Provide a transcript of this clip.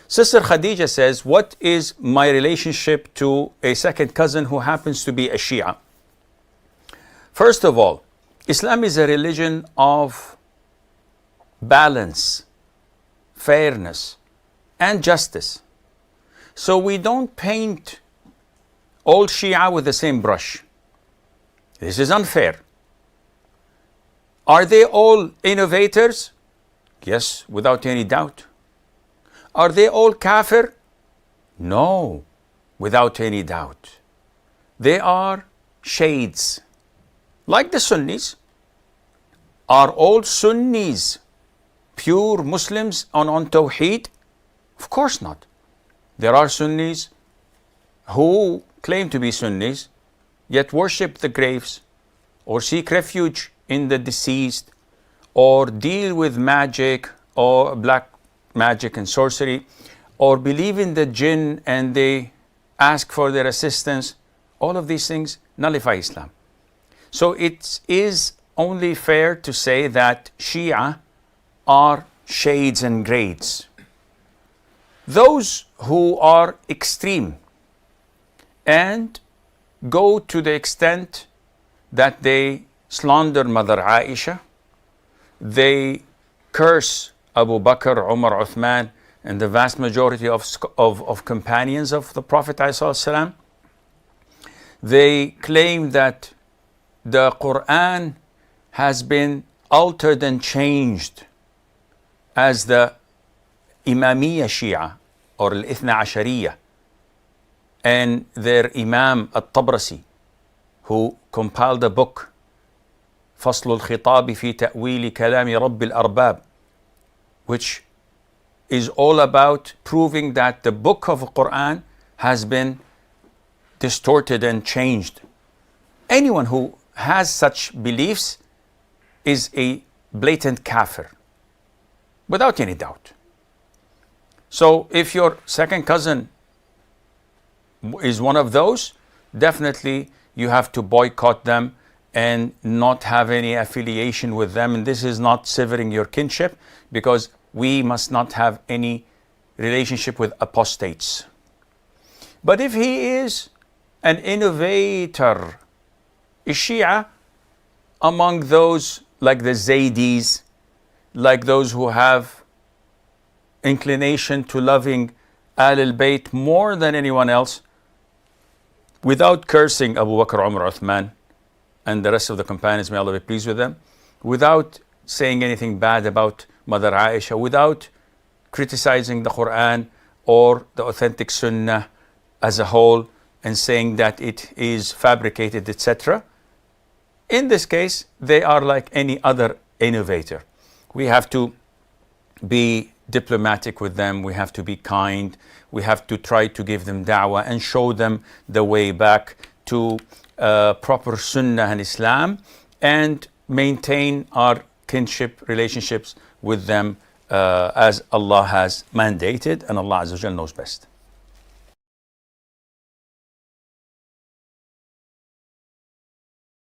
Sister Khadija says, what is my relationship to a second cousin who happens to be a Shia? First of all, Islam is a religion of balance, fairness, and justice. So we don't paint all Shia with the same brush. This is unfair. Are they all innovators? Yes, without any doubt. Are they all kafir? No, without any doubt. They are shades, like the Sunnis. Are all Sunnis pure Muslims on Tawheed? Of course not. There are Sunnis who claim to be Sunnis, yet worship the graves, or seek refuge in the deceased, or deal with magic or black magic and sorcery, or believe in the jinn and they ask for their assistance. All of these things nullify Islam. So it is only fair to say that Shia are shades and grades. Those who are extreme and go to the extent that they slander Mother Aisha, they curse Abu Bakr, Umar, Uthman, and the vast majority of companions of the Prophet ﷺ. They claim that the Quran has been altered and changed, as the Imamiyya Shia or Al-Ithna Ashariyya, and their Imam At-Tabrasi, who compiled a book, فصل الخطاب في تأويل كلام رب الأرباب, which is all about proving that the book of the Quran has been distorted and changed. Anyone who has such beliefs is a blatant kafir, without any doubt. So if your second cousin is one of those, definitely you have to boycott them and not have any affiliation with them. And this is not severing your kinship, because we must not have any relationship with apostates. But if he is an innovator, is Shia among those like the Zaydis, like those who have inclination to loving Ahl al-Bayt more than anyone else, without cursing Abu Bakr, Umar, Uthman, and the rest of the companions, may Allah be pleased with them, without saying anything bad about Mother Aisha, without criticizing the Quran or the authentic Sunnah as a whole and saying that it is fabricated, etc. In this case, they are like any other innovator. We have to be diplomatic with them. We have to be kind. We have to try to give them da'wah and show them the way back to proper Sunnah and Islam, and maintain our kinship relationships with them as Allah has mandated, and Allah Azza wa Jal knows best.